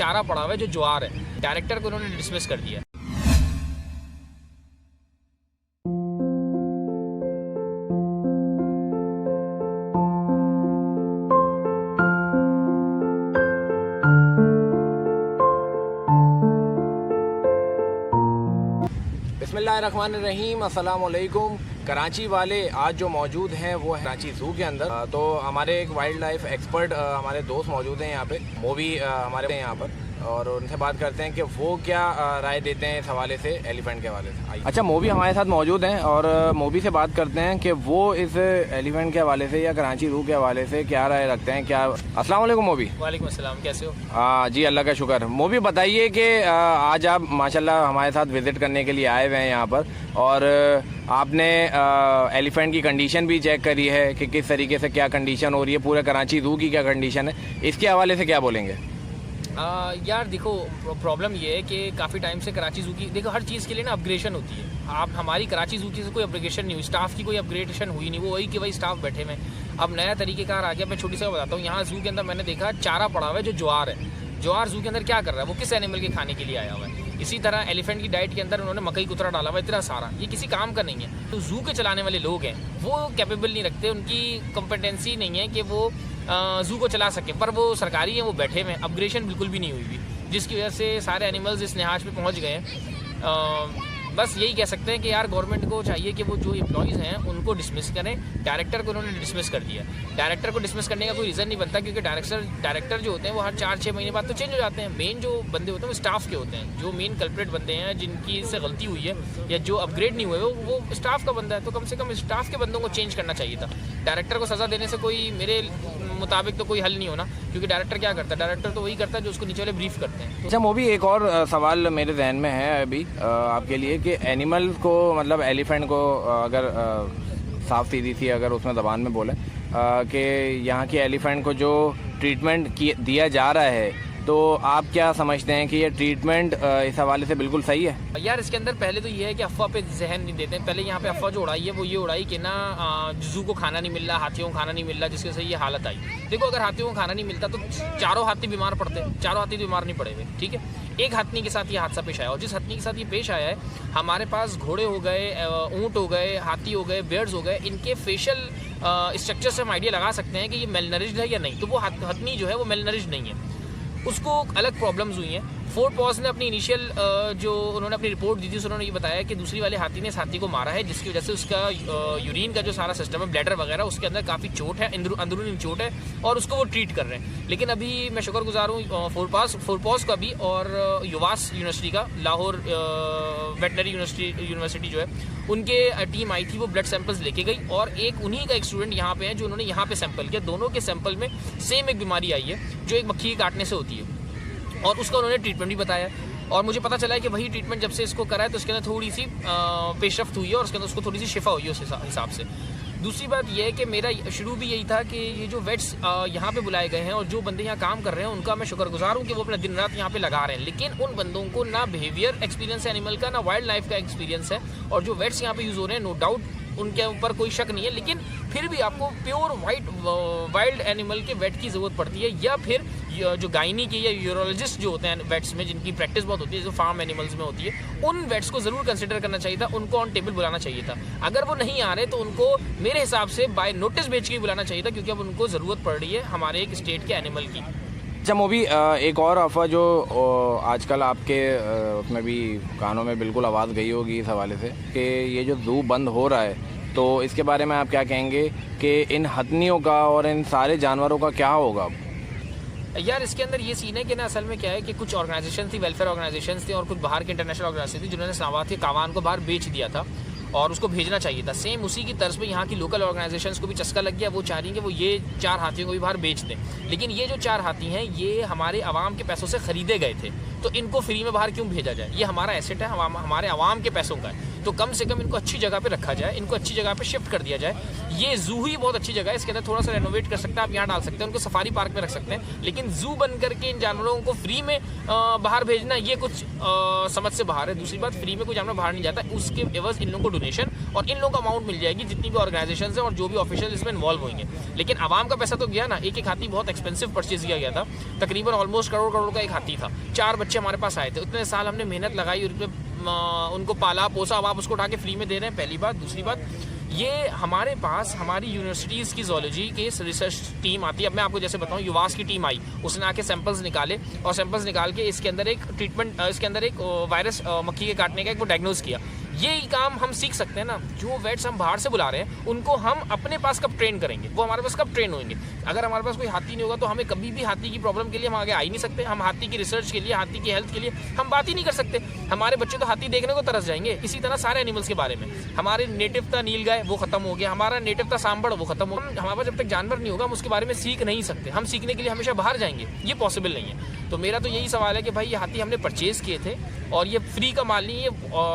चारा पड़ा हुआ है जो ज्वार है। डायरेक्टर को उन्होंने डिसमिस कर दिया। बिस्मिल्लाहिर्रहमानिर्रहीम, अस्सलाम वालेकुम। कराची वाले आज जो मौजूद हैं वो है कराची ज़ू के अंदर। तो हमारे एक वाइल्ड लाइफ एक्सपर्ट हमारे दोस्त मौजूद हैं यहाँ पे, मूवी हमारे यहाँ पर, और उनसे बात करते हैं कि वो क्या राय देते हैं इस हवाले से, एलिफेंट के हवाले से। अच्छा, मूवी हमारे साथ मौजूद हैं और मूवी से बात करते हैं कि वो इस एलिफेंट के हवाले से या कराची ज़ू के हवाले से क्या राय रखते हैं। क्या अस्सलाम वालेकुम मूवी। वालेकुम अस्सलाम, कैसे हो? जी अल्लाह का शुक्र। मूवी बताइए कि आज आप माशाल्लाह हमारे साथ विज़िट करने के लिए आए हुए हैं यहाँ पर, और आपने एलिफेंट की कंडीशन भी चेक करी है कि किस तरीके से क्या कंडीशन हो रही है, पूरे कराची ज़ू की क्या कंडीशन है, इसके हवाले से क्या बोलेंगे? यार देखो, प्रॉब्लम ये है कि काफ़ी टाइम से कराची ज़ू की, देखो हर चीज़ के लिए ना अपग्रेडेशन होती है। आप हमारी कराची ज़ू की से कोई अपग्रेडेशन नहीं हुई, स्टाफ की कोई अपग्रेडेशन हुई नहीं, वो वही कि वही स्टाफ बैठे में। अब नया तरीक़ेकार आ गया। मैं छोटी सी बताता हूँ, यहाँ ज़ू के अंदर मैंने देखा चारा पड़ा हुआ है जो ज्वार है। ज्वार ज़ू के अंदर क्या कर रहा है, वो किस एनिमल के खाने के लिए आया हुआ है। इसी तरह एलिफेंट की डाइट के अंदर उन्होंने मकई कुतरा डाला हुआ है इतना सारा, ये किसी काम का नहीं है। तो ज़ू के चलाने वाले लोग हैं वो कैपेबल नहीं रखते, उनकी कॉम्पिटेंसी नहीं है कि वो ज़ू को चला सके, पर वो सरकारी हैं, वो बैठे हुए हैं, अपग्रेडेशन बिल्कुल भी नहीं हुई, जिसकी वजह से सारे एनिमल्स इस लिहाज पे पहुंच गए हैं। बस यही कह सकते हैं कि यार गवर्नमेंट को चाहिए कि वो जो एम्प्लॉइज़ हैं उनको डिसमिस करें। डायरेक्टर को उन्होंने डिसमिस कर दिया। डायरेक्टर को डिसमिस करने का कोई रीज़न नहीं बनता, क्योंकि डायरेक्टर जो होते हैं वो हर 4-6 महीने बाद तो चेंज हो जाते हैं। मेन जो बंदे होते हैं वो स्टाफ के होते हैं, जो मेन कल्प्रेट बंदे हैं जिनकी से गलती हुई है या जो अपग्रेड नहीं हुए वो स्टाफ का बंदा है। तो कम से कम स्टाफ के बंदों को चेंज करना चाहिए था। डायरेक्टर को सज़ा देने से कोई मेरे मुताबिक तो कोई हल नहीं होना, क्योंकि डायरेक्टर क्या करता है, डायरेक्टर तो वही करता है जो उसको नीचे वाले ब्रीफ करते हैं। अच्छा मूवी, एक और सवाल मेरे जहन में है अभी आपके लिए कि एनिमल को, मतलब एलिफेंट को अगर साफ सीधी सी अगर उसमें ज़बान में बोले कि यहाँ की एलिफेंट को जो ट्रीटमेंट दिया जा रहा है, तो आप क्या समझते हैं कि ये ट्रीटमेंट इस हवाले से बिल्कुल सही है? यार इसके अंदर पहले तो ये है कि अफवाह पे जहन नहीं देते हैं। पहले यहाँ पे अफवाह जो उड़ाई है वो ये उड़ाई कि ना ज़ू को खाना नहीं मिल रहा, हाथियों को खाना नहीं मिल रहा, जिसकी वजह से ये हालत आई। देखो, अगर हाथियों को खाना नहीं मिलता तो चारों हाथी बीमार पड़ते, चारों हाथी बीमार नहीं पड़े हुए, ठीक है। एक हथनी के साथ ये हादसा पेश आया, और जिस हथनी के साथ ये पेश आया है, हमारे पास घोड़े हो गए, ऊँट हो गए, हाथी हो गए, बेयर्स हो गए, इनके फेशियल स्ट्रक्चर से हम आइडिया लगा सकते हैं कि ये मेलनरिज्ड है या नहीं। तो वो हथनी जो है वो मेलनरिज्ड नहीं है, उसको अलग प्रॉब्लम्स हुई हैं। फोर्ट पॉज ने अपनी इनिशियल जो उन्होंने अपनी रिपोर्ट दी थी, उन्होंने ये बताया कि दूसरी वाले हाथी ने इस हाथी को मारा है, जिसकी वजह से उसका यूरिन का जो सारा सिस्टम है, ब्लैडर वगैरह, उसके अंदर काफ़ी चोट है, अंदरूनी चोट है, और उसको वो ट्रीट कर रहे हैं। लेकिन अभी मैं शुक्रगुजार हूँ फोर्ट पॉज का भी, और युवास यूनिवर्सिटी का, लाहौर वेटनरी यूनिवर्सिटी जो है, उनके टीम आई थी, वो ब्लड सैंपल्स लेके गई, और एक उन्हीं का एक स्टूडेंट यहाँ पे है जो उन्होंने यहाँ पे सैंपल किया। दोनों के सैंपल में सेम एक बीमारी आई है जो एक मक्खी के काटने से होती है, और उसका उन्होंने ट्रीटमेंट भी बताया। और मुझे पता चला है कि वही ट्रीटमेंट जब से इसको करा है तो उसके अंदर थोड़ी सी पेशरफ्त हुई है, और उसके अंदर उसको थोड़ी सी शिफा हुई है उस हिसाब से। दूसरी बात यह है कि मेरा शुरू भी यही था कि ये जो वेट्स यहाँ पे बुलाए गए हैं और जो बंदे यहाँ काम कर रहे हैं, उनका मैं शुक्रगुजार हूँ कि वो अपना दिन रात यहाँ पे लगा रहे हैं। लेकिन उन बंदों को ना बिहेवियर एक्सपीरियंस है एनिमल का, ना वाइल्ड लाइफ का एक्सपीरियंस है, और जो वेट्स यहाँ पे यूज़ हो रहे हैं, नो डाउट उनके ऊपर कोई शक नहीं है, लेकिन फिर भी आपको प्योर वाइल्ड एनिमल के वेट की ज़रूरत पड़ती है, या फिर जो गायनी के या यूरोलॉजिस्ट जो होते हैं वेट्स में, जिनकी प्रैक्टिस बहुत होती है, जो फार्म एनिमल्स में होती है, उन वेट्स को ज़रूर कंसिडर करना चाहिए था, उनको ऑन टेबल बुलाना चाहिए था। अगर वो नहीं आ रहे तो उनको मेरे हिसाब से बाय नोटिस भेज के बुलाना चाहिए था, क्योंकि अब उनको ज़रूरत पड़ रही है हमारे एक स्टेट के एनिमल की। अच्छा मूवी, एक और अफवाह जो आजकल आपके उसमें भी कानों में बिल्कुल आवाज़ गई होगी इस हवाले से, कि ये जो ज़ू बंद हो रहा है, तो इसके बारे में आप क्या कहेंगे कि इन हथनियों का और इन सारे जानवरों का क्या होगा? यार इसके अंदर ये सीन है कि ना, असल में क्या है कि कुछ ऑर्गेनाइजेशन थी, वेलफेयर ऑर्गेनाइजेशन थी, और कुछ बाहर के इंटरनेशनल ऑर्गेनाइजेशन थी, जिन्होंने सावात के कावान को बाहर बेच दिया था, और उसको भेजना चाहिए था। सेम उसी की तर्ज पे यहाँ की लोकल ऑर्गेनाइजेशंस को भी चस्का लग गया। वो चाह रही हैं कि वो ये 4 हाथियों को भी बाहर बेच दें, लेकिन ये जो 4 हाथी हैं ये हमारे आवाम के पैसों से ख़रीदे गए थे, तो इनको फ्री में बाहर क्यों भेजा जाए? ये हमारा एसेट है, हमारे आवाम के पैसों का है, तो कम से कम इनको अच्छी जगह पे रखा जाए, इनको अच्छी जगह पे शिफ्ट कर दिया जाए। ये जू ही बहुत अच्छी जगह है, इसके अंदर थोड़ा सा रेनोवेट कर सकते हैं, आप यहाँ डाल सकते हैं, उनको सफारी पार्क में रख सकते हैं, लेकिन जू बन करके इन जानवरों को फ्री में बाहर भेजना, ये कुछ समझ से बाहर है। दूसरी बात, फ्री में कोई जानवर बाहर नहीं जाता, उसके एवज इन लोगों को डोनेशन और इन लोगों को अमाउंट मिल जाएगी जितनी भी ऑर्गेनाइजेशन है और जो भी ऑफिशियल इसमें इन्वॉल्व होंगे। लेकिन आवाम का पैसा तो गया ना। एक हाथी बहुत एक्सपेंसिव परचेज किया गया था, तकरीबन ऑलमोस्ट करोड़ का एक हाथी था। 4 बच्चे हमारे पास आए थे, उतने साल हमने मेहनत लगाई उनको पाला पोसा, अब आप उसको उठा के फ्री में दे रहे हैं, पहली बात। दूसरी बात, ये हमारे पास हमारी यूनिवर्सिटीज़ की जोलॉजी की रिसर्च टीम आती है। अब मैं आपको जैसे बताऊं, युवास की टीम आई, उसने आके सैंपल्स निकाले और सैंपल्स निकाल के इसके अंदर एक ट्रीटमेंट, इसके अंदर एक वायरस मक्खी के काटने का एक वो डायग्नोज किया। ये काम हम सीख सकते हैं ना। जो वेट्स हम बाहर से बुला रहे हैं उनको हम अपने पास कब ट्रेन करेंगे, वो हमारे पास कब ट्रेन होंगे। अगर हमारे पास कोई हाथी नहीं होगा तो हमें कभी भी हाथी की प्रॉब्लम के लिए हम आगे आ ही नहीं सकते। हम हाथी की रिसर्च के लिए, हाथी की हेल्थ के लिए हम बात ही नहीं कर सकते। हमारे बच्चे तो हाथी देखने को तरस जाएंगे। इसी तरह सारे एनिमल्स के बारे में, हमारे नेटिव था नीलगाय, वो खत्म हो गया। हमारा नेटिव था सांभर, वो खत्म हो गया। हमारे पास जब तक जानवर नहीं होगा हम उसके बारे में सीख नहीं सकते। हम सीखने के लिए हमेशा बाहर जाएंगे, ये पॉसिबल नहीं है। तो मेरा तो यही सवाल है कि भाई ये हाथी हमने परचेज किए थे और ये फ्री का माल नहीं, ये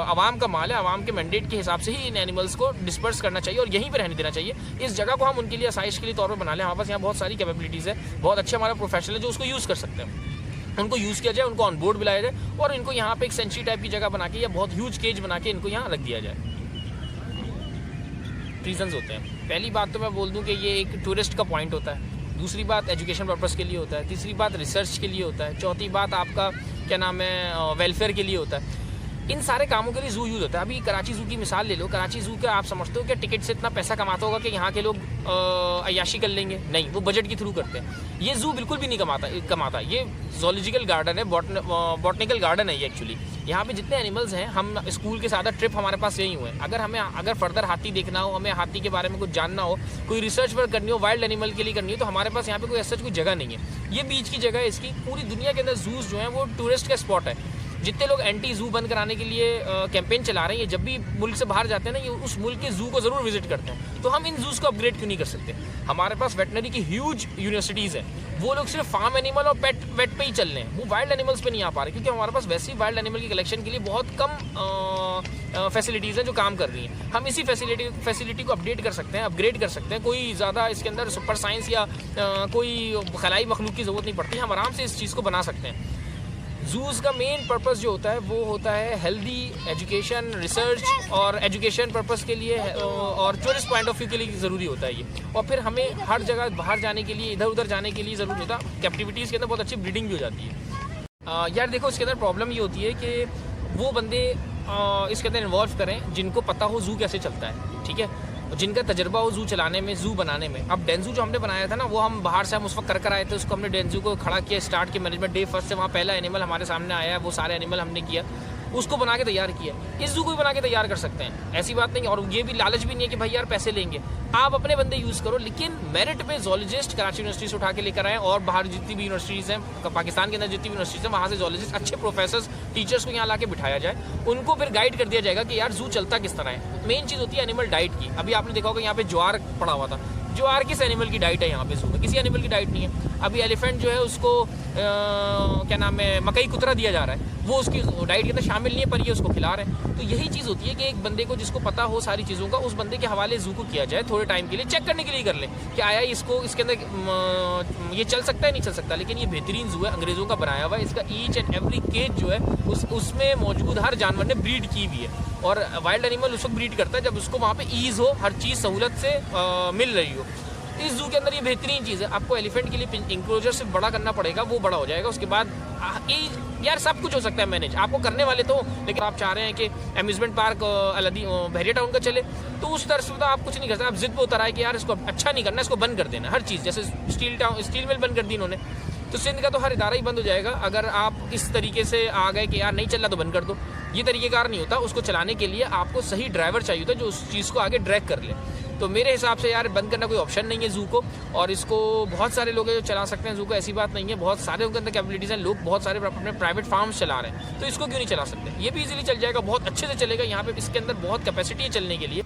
आवाम का माल है। आवाम के मैंडेट के हिसाब से ही इन एनिमल्स को डिस्पर्स करना चाहिए और यहीं पे रहने देना चाहिए। इस जगह को हम उनके लिए आसाइश के लिए तौर पर बना लें। हमारे पास यहाँ बहुत सारी कैपेबिलिटीज़ है, बहुत अच्छे हमारा प्रोफेशनल है जो उसको यूज़ कर सकते हैं। उनको यूज़ किया जाए, उनको ऑन बोर्ड बुलाया जाए और इनको यहाँ पे एक सेंचुरी टाइप की जगह बना के या बहुत ह्यूज केज बना के इनको यहाँ रख दिया जाए। रीजंस होते हैं। पहली बात तो मैं बोल दूँ कि ये एक टूरिस्ट का पॉइंट होता है। दूसरी बात एजुकेशन पर्पज़ के लिए होता है। तीसरी बात रिसर्च के लिए होता है। चौथी बात आपका क्या नाम है, वेलफेयर के लिए होता है। इन सारे कामों के लिए ज़ू यूज़ होता है। अभी कराची ज़ू की मिसाल ले लो। कराची ज़ू का आप समझते हो कि टिकट से इतना पैसा कमाता होगा कि यहाँ के लोग अय्याशी कर लेंगे? नहीं, वो बजट के थ्रू करते हैं। ये ज़ू बिल्कुल भी नहीं कमाता। ये ज़ूलॉजिकल गार्डन है, बॉटनिकल गार्डन है ये एक्चुअली। यहाँ पे जितने एनिमल्स हैं, हम स्कूल के साथ ट्रिप हमारे पास यही हुए। अगर फर्दर हाथी देखना हो, हमें हाथी के बारे में कुछ जानना हो, कोई रिसर्च वर्क करनी हो, वाइल्ड एनिमल के लिए करनी हो, तो हमारे पास यहाँ पे कोई ऐसा कोई जगह नहीं है। ये बीच की जगह है इसकी। पूरी दुनिया के अंदर जूस जो है वो टूरिस्ट का स्पॉट है। जितने लोग एंटी जू बंद कराने के लिए कैंपेन चला रहे हैं, ये जब भी मुल्क से बाहर जाते हैं ना, ये उस मुल्क के जू को ज़रूर विजिट करते हैं। तो हम इन जूस को अपग्रेड क्यों नहीं कर सकते? हमारे पास वेटनरी की ह्यूज यूनिवर्सिटीज़ हैं। वो लोग सिर्फ फार्म एनिमल और वेट पे ही चल रहे हैं, वो वाइल्ड एनिमल्स पे नहीं आ पा रहे, क्योंकि हमारे पास वैसे ही वाइल्ड एनिमल की कलेक्शन के लिए बहुत कम फैसिलिटीज़ हैं जो काम कर रही हैं। हम इसी फैसिलिटी को अपडेट कर सकते हैं, अपग्रेड कर सकते हैं। कोई ज़्यादा इसके अंदर सुपर साइंस या कोई खलाई मखलूक की ज़रूरत नहीं पड़ती। हम आराम से इस चीज़ को बना सकते हैं। जूस का मेन पर्पस जो होता है वो होता है हेल्दी एजुकेशन, रिसर्च और एजुकेशन पर्पस के लिए और टूरिस्ट पॉइंट ऑफ व्यू के लिए ज़रूरी होता है ये। और फिर हमें हर जगह बाहर जाने के लिए, इधर उधर जाने के लिए ज़रूरी होता है। कैप्टिविटीज़ के अंदर बहुत अच्छी ब्रीडिंग भी हो जाती है। यार देखो, इसके अंदर प्रॉब्लम ये होती है कि वो बंदे इसके अंदर इन्वॉल्व करें जिनको पता हो जू कैसे चलता है, ठीक है, जिनका तजर्बा हो जू चलाने में, जू बनाने में। अब डेंजू जो हमने बनाया था ना, वो हम बाहर से हम उस वक्त कर आए थे। उसको हमने डेंजू को खड़ा किया, स्टार्ट किया मैनेजमेंट डे फर्स्ट से। वहाँ पहला एनिमल हमारे सामने आया, वो सारे एनिमल हमने किया, उसको बना के तैयार किया। इस जू को भी बना के तैयार कर सकते हैं, ऐसी बात नहीं। और ये भी लालच भी नहीं है कि भाई यार पैसे लेंगे, आप अपने बंदे यूज़ करो। लेकिन मेरिट पे जोलॉजिस्ट कराची यूनिवर्सिटी से उठा के लेकर आए और बाहर जितनी भी यूनिवर्सिटीज़ हैं, पाकिस्तान के अंदर जितनी भी यूनिवर्सिटीज़ हैं, वहाँ से जोलॉजिस्ट अच्छे प्रोफेसर्स, टीचर्स को यहाँ ला के बिठाया जाए। उनको फिर गाइड कर दिया जाएगा कि यार जू चलता किस तरह है। मेन चीज़ होती है एनिमल डाइट की। अभी आपने देखा होगा यहाँ पे ज्वार पड़ा हुआ था। ज्वार किस एनिमल की डाइट है यहाँ पे जू में? किसी एनिमल की डाइट नहीं है। अभी एलिफेंट जो है उसको क्या नाम है, मकई कुतरा दिया जा रहा है, वो उसकी डाइट के अंदर शामिल नहीं है, पर ये उसको खिला रहे हैं। तो यही चीज़ होती है कि एक बंदे को जिसको पता हो सारी चीज़ों का, उस बंदे के हवाले जू को किया जाए थोड़े टाइम के लिए, चेक करने के लिए कर ले कि आया इसको, इसके अंदर ये चल सकता है नहीं चल सकता। लेकिन ये बेहतरीन जू है, अंग्रेज़ों का बनाया हुआ है। इसका ईच एंड एवरी केज जो है उसमें मौजूद हर जानवर ने ब्रीड की हुई है। और वाइल्ड एनिमल उस वक्त ब्रीड करता है जब उसको वहाँ पे ईज़ हो, हर चीज़ सहूलत से मिल रही हो। इस जू के अंदर ये बेहतरीन चीज़ है। आपको एलिफेंट के लिए इंक्लोजर से बड़ा करना पड़ेगा, वो बड़ा हो जाएगा। उसके बाद यार सब कुछ हो सकता है मैनेज, आपको करने वाले तो। लेकिन आप चाह रहे हैं कि अम्यूजमेंट पार्क बहरिया टाउन का चले, तो उस तरह से तो आप कुछ नहीं कर सकते। आप जिद पे उतर आए कि यार इसको अच्छा नहीं करना, इसको बंद कर देना हर चीज़। जैसे स्टील मिल बंद कर दी इन्होंने, तो सिंध का तो हर इदारा ही बंद हो जाएगा अगर आप इस तरीके से आ गए कि यार नहीं चल रहा तो बंद कर दो। ये तरीक़ेकार नहीं होता। उसको चलाने के लिए आपको सही ड्राइवर चाहिए होता है जो उस चीज़ को आगे ड्रैग कर ले। तो मेरे हिसाब से यार बंद करना कोई ऑप्शन नहीं है जू को। और इसको बहुत सारे लोग हैं जो चला सकते हैं जू को, ऐसी बात नहीं है। बहुत सारे उनके अंदर कैपेबिलिटीज़ हैं, लोग बहुत सारे अपने प्राइवेट फार्म्स चला रहे हैं, तो इसको क्यों नहीं चला सकते? ये भी इजीली चल जाएगा, बहुत अच्छे से चलेगा। यहाँ पे इसके अंदर बहुत कैपेसिटी है चलने के लिए।